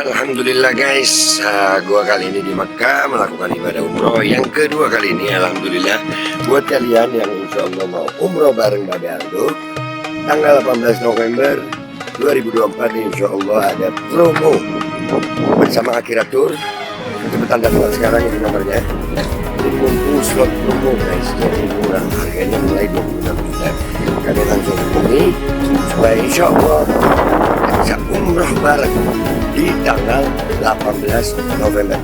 Alhamdulillah guys, gua kali ini di Makkah melakukan ibadah umroh yang kedua kali ini. Alhamdulillah buat kalian yang insya Allah mau umroh bareng Babe Aldo tanggal 18 November 2024 insya Allah ada promo bersama Akhirat Tour. Cepetan daftar sekarang, ini nomornya. Jadi mumpung slot promo guys, jadi murah, harganya mulai 26 juta. Kalian langsung hubungi supaya insya Allah bisa umroh bareng di tanggal 18 November.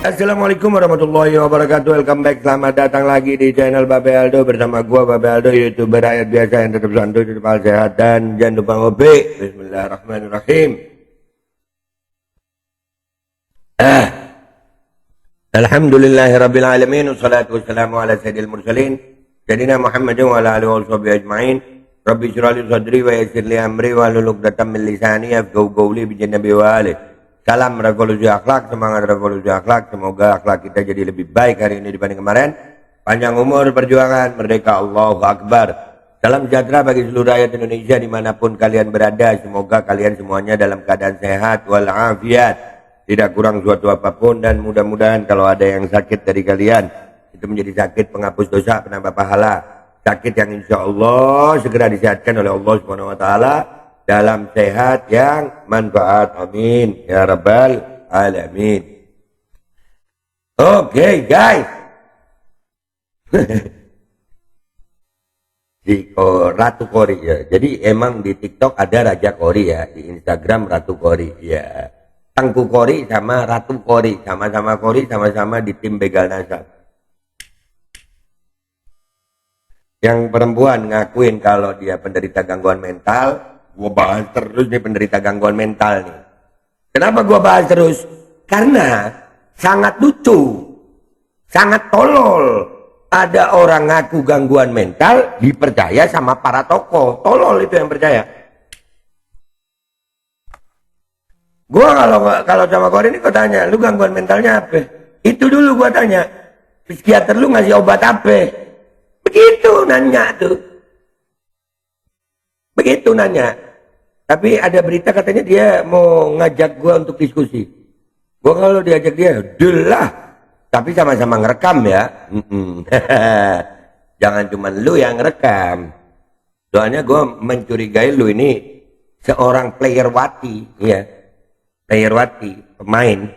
Assalamualaikum warahmatullahi wabarakatuh. Welcome back, selamat datang lagi di channel Babe Aldo bersama gua Babe Aldo, YouTuber rakyat biasa yang tetap santuy, tetap sehat, dan jangan lupa ngopi. Bismillahirrahmanirrahim. Alhamdulillahirabbil alamin, wassalatu wassalamu ala sayyidil mursalin sayyidina Muhammadin wa ala alihi washabihi ajmain. Rabbi shrah li sadri wa yassir li amri wa hlul 'uqdatam min lisani yafqahu qawli bi jannabi wa ali. Salam revolusi akhlak, semangat revolusi akhlak. Semoga akhlak kita jadi lebih baik hari ini dibanding kemarin. Panjang umur, perjuangan, merdeka, Allahu Akbar. Salam sejahtera bagi seluruh rakyat Indonesia dimanapun kalian berada. Semoga kalian semuanya dalam keadaan sehat walafiat, tidak kurang suatu apapun, dan mudah-mudahan kalau ada yang sakit dari kalian itu menjadi sakit penghapus dosa, penambah pahala, sakit yang insya Allah segera disehatkan oleh Allah Subhanahu Wa Taala dalam sehat yang manfaat. Amin ya rabbal alamin. Oke guys. Di Ratu Kori ya. Jadi emang di TikTok ada Raja Kori ya, di Instagram Ratu Kori ya. Tangku Kori sama Ratu Kori, sama-sama Kori, sama-sama di tim begal nasab. Yang perempuan ngakuin kalau dia penderita gangguan mental. Gua bahas terus nih penderita gangguan mental nih. Kenapa gua bahas terus? Karena sangat lucu, sangat tolol. Ada orang ngaku gangguan mental dipercaya sama para tokoh. Tolol itu yang percaya. Gua kalau sama Kori ini kau tanya, lu gangguan mentalnya apa? Itu dulu gua tanya. Psikiater lu ngasih obat apa? Begitu nanya tuh. Begitu nanya. Tapi ada berita katanya dia mau ngajak gua untuk diskusi. Gua kalau diajak dia, delah. Tapi sama-sama ngerekam ya. Jangan cuma lu yang ngerekam. Soalnya gua mencurigai lu ini seorang player wati, ya. Player wati, pemain.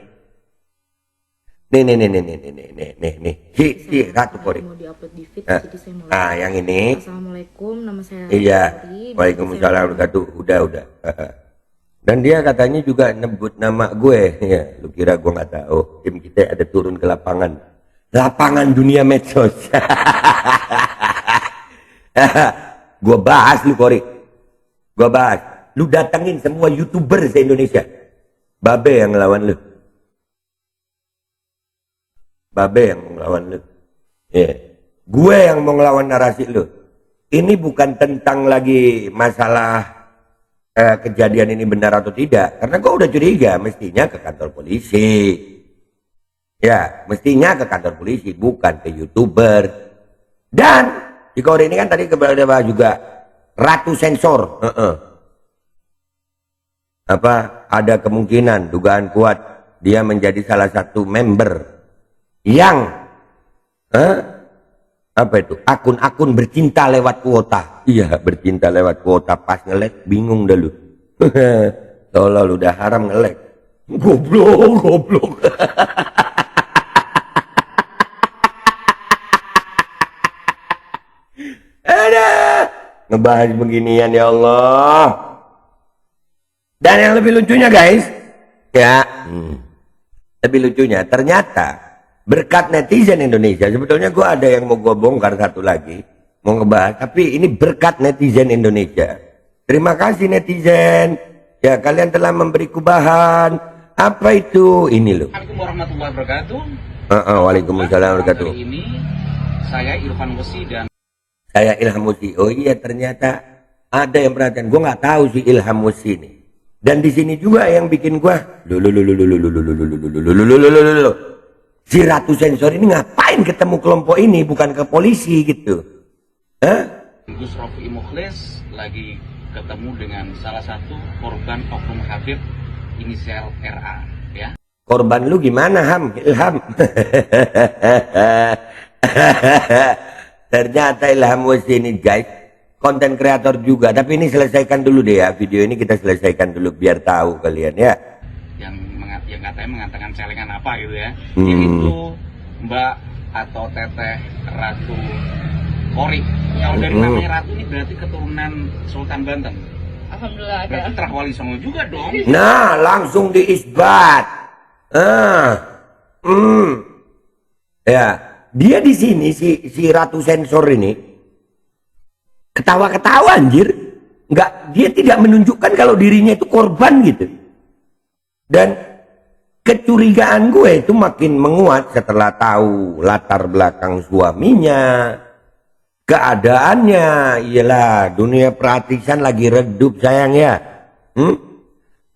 Nih. Si Ratu Kori. Mau diupload di feed, jadi saya mau. Yang ini. Assalamualaikum, nama saya Iya. Kori. Waalaikumsalam wabarakatuh. Udah. Dan dia katanya juga nebut nama gue. Ya, lu kira gue nggak tahu? Tim kita ada turun ke lapangan. Lapangan dunia medsos. Gue bahas lu Kori. Gue bahas. Lu datangin semua YouTuber se-Indonesia. Babe yang ngelawan lu. Babe yang mau ngelawan lu. Yeah. Gue yang mau ngelawan narasi lu. Ini bukan tentang lagi masalah kejadian ini benar atau tidak. Karena gue udah curiga, mestinya ke kantor polisi. Ya, mestinya ke kantor polisi, bukan ke YouTuber. Dan di Kori ini kan tadi keberadaan juga Ratu Sensor. Ada kemungkinan, dugaan kuat dia menjadi salah satu member yang akun-akun bercinta lewat kuota. Iya, bercinta lewat kuota. Pas nge-lag bingung dah lu. Tolol, udah haram nge-lag. Goblok. Ada ngebahas beginian ya Allah. Dan yang lebih lucunya guys, ya, lebih lucunya ternyata berkat netizen Indonesia. Sebetulnya gue ada yang mau gue bongkar satu lagi, mau ngebahas, tapi ini berkat netizen Indonesia. Terima kasih netizen, ya kalian telah memberiku bahan. Apa itu? Ini loh. Assalamualaikum warahmatullahi wabarakatuh. Waalaikumsalam wabarakatuh. Kali ini saya Irfan Musi dan saya Ilham Musi. Oh iya, ternyata ada yang perhatian. Gue nggak tahu si Ilham Musi ini. Dan di sini juga yang bikin gue si Ratu Sensor ini ngapain ketemu kelompok ini, bukan ke polisi gitu. Gus Rofi Mukhlis lagi ketemu dengan salah satu korban oknum Habib inisial RA, ya. Korban lu gimana, Ham? Ilham. Ternyata Ilham was ini, guys. Konten kreator juga. Tapi ini selesaikan dulu deh ya. Video ini kita selesaikan dulu biar tahu kalian ya. Yang katanya mengatakan celengan apa gitu ya. Itu Mbak atau Teteh Ratu Kori. Kalau dari namanya Ratu ini berarti keturunan Sultan Banten. Alhamdulillah ada. Berarti Terah Wali Songo juga dong. Nah, langsung diisbat. Ya, dia di sini si Ratu Sensor ini ketawa-ketawa anjir. Dia tidak menunjukkan kalau dirinya itu korban gitu. Dan kecurigaan gue itu makin menguat setelah tahu latar belakang suaminya, keadaannya. Iyalah, dunia perhatian lagi redup sayang ya.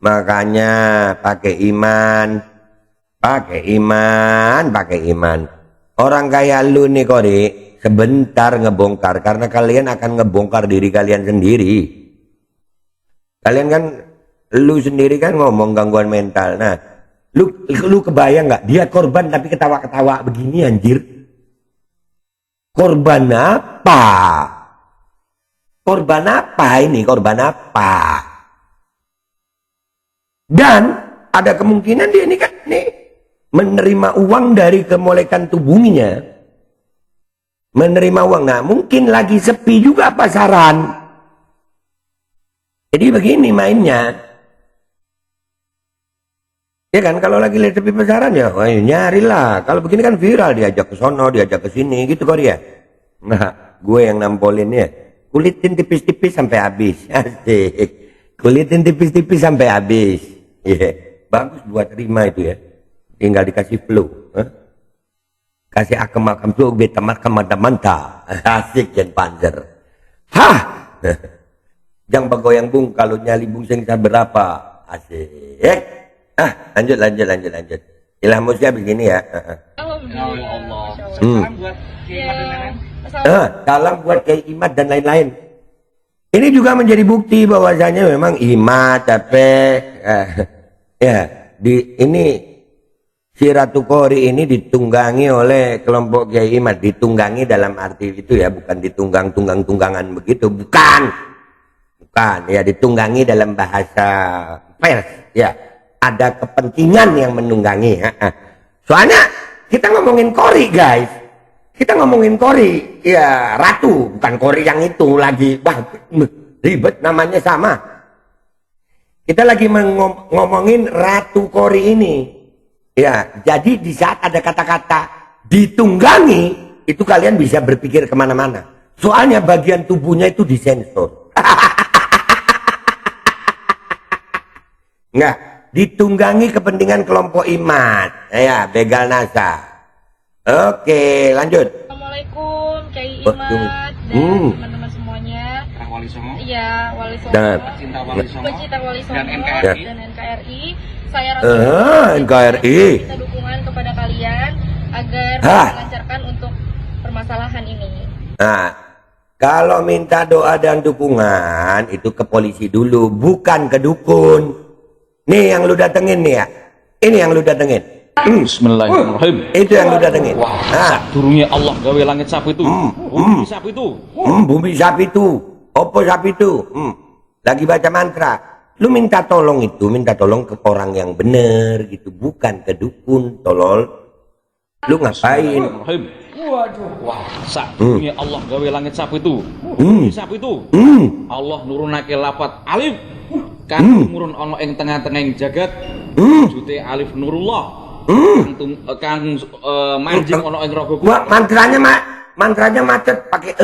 Makanya pakai iman. Orang kayak lu nih Kori, sebentar ngebongkar karena kalian akan ngebongkar diri kalian sendiri. Kalian kan, lu sendiri kan ngomong gangguan mental. Nah, lu kebayang nggak? Dia korban tapi ketawa-ketawa begini anjir. Korban apa? Korban apa ini? Korban apa? Dan ada kemungkinan dia ini kan nih menerima uang dari kemolekan tubuhnya. Menerima uang. Nah, mungkin lagi sepi juga pasaran. Jadi begini mainnya. Ya kan, kalau lagi lihat sepi pasaran ya, wah, nyarilah. Kalau begini kan viral, diajak ke sono, diajak ke sini gitu kok dia. Nah, gue yang nampolin ya. Kulitin tipis-tipis sampai habis. Asik. Kulitin tipis-tipis sampai habis. Bagus buat terima itu ya. Tinggal dikasih flow. Kasih akam-akam flow, betamat manta. Asik Jen Panzer. Hah! Jangan bergoyang bung, kalau nyali bung sengsa berapa. Asik. Lanjut. Ilham Musya begini ya. Ya Allah. Salam buat Kiai Imad dan lain-lain. Salam buat Kiai Imad dan lain-lain. Ini juga menjadi bukti bahwasanya memang Imad capek. Ini si Ratu Kori ini ditunggangi oleh kelompok Kiai Imad. Ditunggangi dalam arti itu ya, bukan ditunggangan begitu, bukan ya, ditunggangi dalam bahasa pers ya. Ada kepentingan yang menunggangi. Soalnya kita ngomongin Kori guys. Kita ngomongin Kori. Ya Ratu. Bukan Kori yang itu lagi. Wah ribet namanya sama. Kita lagi ngomongin Ratu Kori ini. Ya jadi di saat ada kata-kata ditunggangi. Itu kalian bisa berpikir kemana-mana. Soalnya bagian tubuhnya itu disensor. Enggak. Ditunggangi kepentingan kelompok Imad. Ya, begal NASA. Oke, lanjut. Assalamualaikum Kiai Imad dan teman-teman semuanya. Terah Wali Songo. Iya, Wali Songo. Pecinta Wali Songo. Pecinta Wali Songo Dan NKRI. Saya rasa NKRI. kita dukungan kepada kalian agar melancarkan untuk permasalahan ini. Nah, kalau minta doa dan dukungan itu ke polisi dulu, bukan ke dukun. Nih yang lu datengin nih ya. Ini yang lu datengin. Bismillahirrahmanirrahim. Itu yang lu datengin. Wah, durungnya Allah gawe langit sapi itu. Bumi sapi itu. Bumi sapi itu. Opo sapi itu. Lagi baca mantra. Lu minta tolong itu, minta tolong ke orang yang bener gitu, bukan ke dukun, tolol. Lu ngapain? Waduh, wah, durungnya Allah gawe langit sapi itu. Bumi sapi itu. Allah nurunake lafat alif. Kan murun ono ing tengah-tengah jagat. Jute alif nurullah. Kang manjing ono ing rogo. Mantranya macet pakai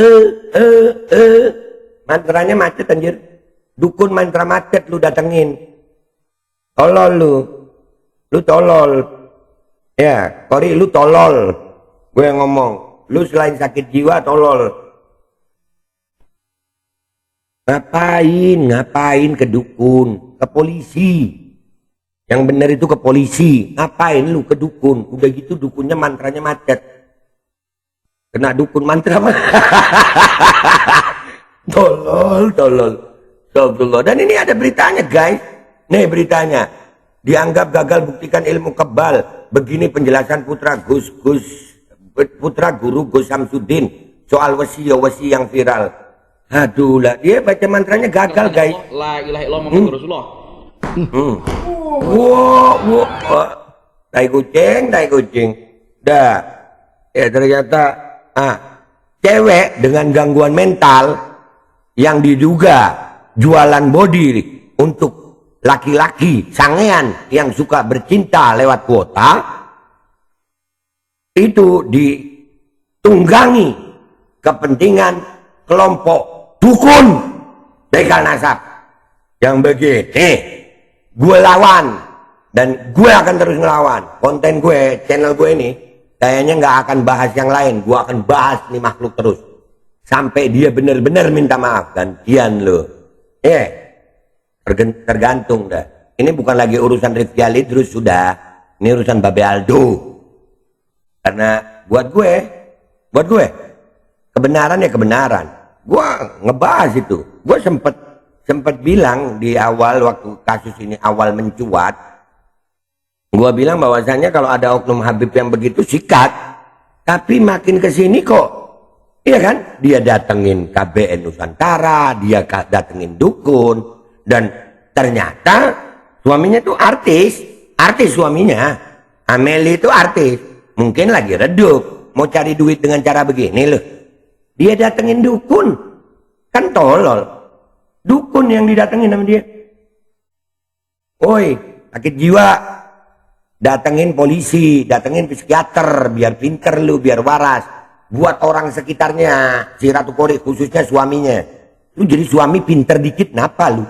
mantranya macet anjir. Dukun mantra macet lu datengin. Tolol lu tolol. Ya, Kori lu tolol. Gue yang ngomong, lu selain sakit jiwa tolol. Ngapain ke dukun, ke polisi. Yang benar itu ke polisi. Ngapain lu ke dukun? Udah gitu dukunnya mantranya macet. Kena dukun mantra. Tolol. Astagfirullah. Dan ini ada beritanya, guys. Nih beritanya. Dianggap gagal buktikan ilmu kebal. Begini penjelasan putra guru Gus Samsudin soal wasi yang viral. Aduh lah, dia baca mantranya gagal, guys. La ilaha illallah Muhammadur Rasulullah. Wow. Tai kucing. Dah. Ya ternyata cewek dengan gangguan mental yang diduga jualan body untuk laki-laki sangean yang suka bercinta lewat kuota itu ditunggangi kepentingan kelompok dukun begal nasab yang begini. Gue lawan dan gue akan terus ngelawan. Konten gue, channel gue ini kayaknya nggak akan bahas yang lain. Gue akan bahas nih makhluk terus sampai dia benar-benar minta maaf. Gantian lo. Tergantung dah. Ini bukan lagi urusan Rifki Ali terus sudah. Ini urusan Babe Aldo. Karena buat gue kebenaran ya kebenaran. Gue ngebahas itu. Gue sempet bilang di awal waktu kasus ini awal mencuat. Gue bilang bahwasannya kalau ada oknum Habib yang begitu sikat. Tapi makin kesini kok, iya kan? Dia datengin KBN Nusantara, dia datengin dukun. Dan ternyata suaminya tuh artis suaminya. Ameli itu artis. Mungkin lagi redup, mau cari duit dengan cara begini loh. Dia datengin dukun. Kan tolol. Dukun yang didatengin sama dia. Woi, sakit jiwa. Datengin polisi, datengin psikiater, biar pinter lu, biar waras. Buat orang sekitarnya, si Ratu Kori khususnya suaminya. Lu jadi suami pinter dikit, kenapa lu?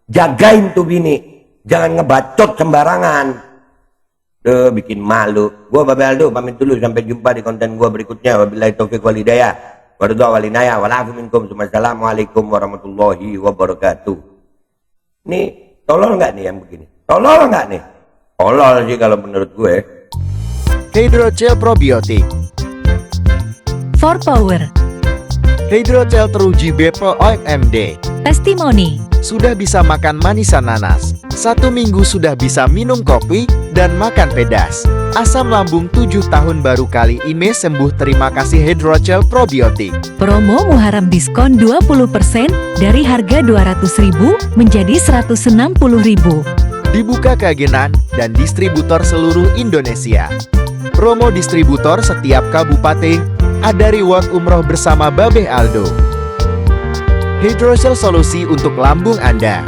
Jagain tuh bini, jangan ngebacot sembarangan. Bikin malu. Gua Babe Aldo pamit dulu, sampai jumpa di konten gua berikutnya. Wabillahi taufiq wal hidayah. Waridha wal inayah. Walafu minkum. Assalamualaikum warahmatullahi wabarakatuh. Nih, tolol nggak nih yang begini? Tolol nggak nih? Tolol sih kalau menurut gue. Hydrogel probiotik. For Power. Hydrogel teruji BPOM OMD. Testimoni. Sudah bisa makan manisan nanas. 1 minggu sudah bisa minum kopi dan makan pedas. Asam lambung 7 tahun baru kali ini sembuh. Terima kasih Hydrogel probiotik. Promo Muharram diskon 20% dari harga 200.000 menjadi 160.000. Dibuka keagenan dan distributor seluruh Indonesia. Promo distributor setiap kabupaten. Ada reward umroh bersama Babe Aldo. Hydrogel solusi untuk lambung Anda.